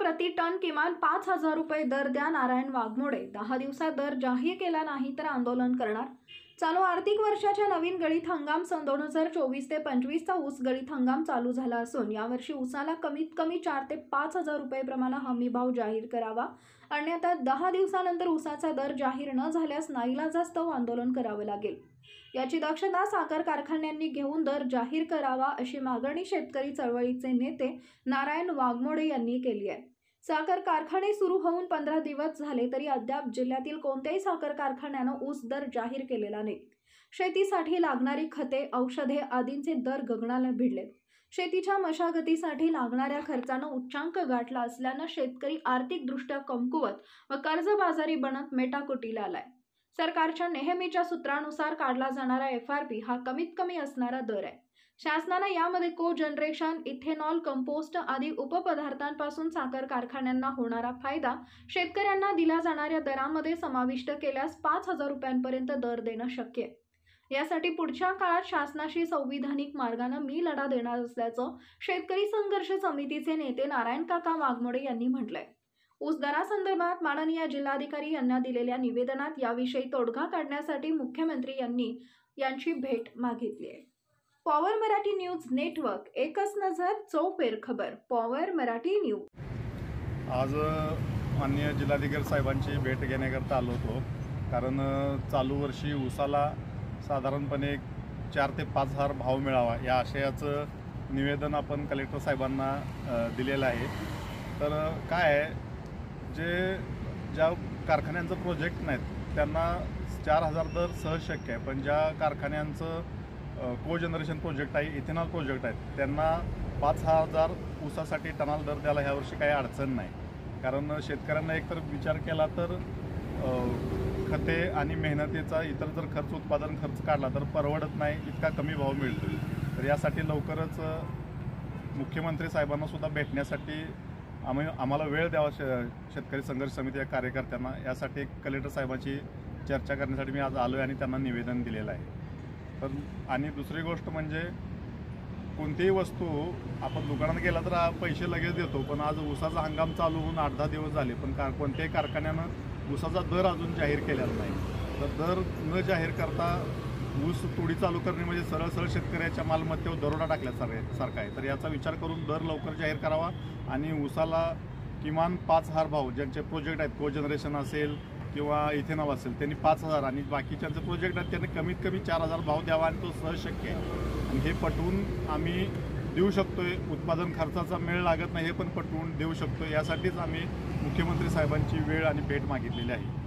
प्रति टन किमान 5,000 रुपये दर द्या. नारायण वाघमोडे. 10 दिवसात दर जाहीर केला नाही तर आंदोलन करणार. चालू आर्थिक वर्षाच्या नवीन गळीत हंगाम सन 2024 ते 25 चा ऊस गळीत हंगाम चालू झाला असून यावर्षी ऊसाला कमीत कमी 4 ते 5,000 रुपये प्रमाणे हमी भाव जाहीर करावा. अन्यथा 10 दिवसानंतर ऊसाचा दर जाहीर न झाल्यास नाईलाजास्तव आंदोलन करावे लागेल. याची दक्षता साखर कारखान्यांनी घेऊन दर जाहीर करावा अशी मागणी शेतकरी चळवळीचे नेते नारायण वाघमोडे यांनी केली आहे. साखर कारखाने सुरू होऊन 15 दिवस झाले तरी अद्याप जिल्ह्यातील कोणत्याही साखर कारखान्यानं ऊस दर जाहीर केलेला नाही. शेतीसाठी लागणारी खते, औषधे आदींचे दर गगनाला भिडलेत. शेतीच्या मशागतीसाठी लागणाऱ्या खर्चानं उच्चांक गाठला असल्यानं शेतकरी आर्थिकदृष्ट्या कमकुवत व कर्जबाजारी बनत मेटाकुटीला आलाय. सरकारच्या नेहमीच्या सूत्रानुसार काढला जाणारा FRP हा कमीत कमी असणारा दर आहे. शासनाने यामध्ये कोजनरेशन, इथेनॉल, कंपोस्ट आदी उपपदार्थांपासून साखर कारखान्यांना होणारा फायदा शेतकऱ्यांना दिल्या जाणाऱ्या दरामध्ये समाविष्ट केल्यास 5,000 रुपयांपर्यंत दर देणं शक्य आहे. यासाठी पुढच्या काळात शासनाशी संविधानिक मार्गाने मी लढा देणार असल्याचं शेतकरी संघर्ष समितीचे नेते नारायण काका वाघमोडे यांनी म्हटलंय. ऊस दरासंदर्भात माननीय जिल्हाधिकारी यांना दिलेल्या निवेदनात याविषयी तोडगा काढण्यासाठी मुख्यमंत्री यांची भेट मागितली आहे. पॉवर मराठी न्यूज नेटवर्क, एकच नजर चौफेर खबर. Power Marathi news. आज माननीय जिल्हाधिकारी साहेबांची भेट घेण्याकरता आलो होतो, कारण चालू वर्षी ऊसाला साधारणपणे 4 ते 5,000 भाव मिळावा या आशयाचं निवेदन आपण कलेक्टर साहेबांना दिलेलं आहे. तर काय आहे, ज्या कारखान्यांचं प्रोजेक्ट नाहीत त्यांना 4,000 दर सहज शक्य आहे, पण ज्या कारखान्यांचं कोजनरेशन प्रोजेक्ट आहे, इथेनॉल प्रोजेक्ट आहेत, त्यांना 5,000 ऊसासाठी टनाल दर द्यायला ह्यावर्षी काही अडचण नाही. कारण शेतकऱ्यांना एकतर विचार केला तर खते आणि मेहनतीचा इतर जर खर्च, उत्पादन खर्च काढला तर परवडत नाही, इतका कमी भाव मिळतो. तर यासाठी लवकरच मुख्यमंत्री साहेबांना सुद्धा भेटण्यासाठी आम्हाला वेळ द्यावा शेतकरी संघर्ष समितीच्या कार्यकर्त्यांना. यासाठी कलेक्टर साहेबांची चर्चा करण्यासाठी मी आज आलो आहे आणि त्यांना निवेदन दिलेलं आहे. तर आणि दुसरी गोष्ट म्हणजे कोणतीही वस्तू आपण दुकानात गेला तर पैसे लगेच देतो, पण आज ऊसाचा हंगाम चालू होऊन 8-10 दिवस झाले, पण कोणत्याही कारखान्यानं ऊसाचा दर अजून जाहीर केलेला नाही. तर दर न जाहीर करता ऊस तोडी चालू करणे म्हणजे सरळ शेतकऱ्याच्या मालमत्तेवर दरोडा टाकल्यासारखा आहे. तर याचा विचार करून दर लवकर जाहीर करावा आणि ऊसाला किमान 5,000 भाव, ज्यांचे प्रोजेक्ट आहेत, कोजनरेशन असेल किंवा इथेनॉल असेल, त्यांनी 5,000 आणि बाकीच्यांचे प्रोजेक्ट आहेत त्यांनी कमीत कमी 4,000 भाव द्यावा आणि तो सहज शक्य आहे. आणि हे पटवून आम्ही देऊ शकतोय. उत्पादन खर्चाचा मेळ लागत नाही हे पण पटवून देऊ शकतो. यासाठीच आम्ही मुख्यमंत्री साहेबांची वेळ आणि भेट मागितलेली आहे.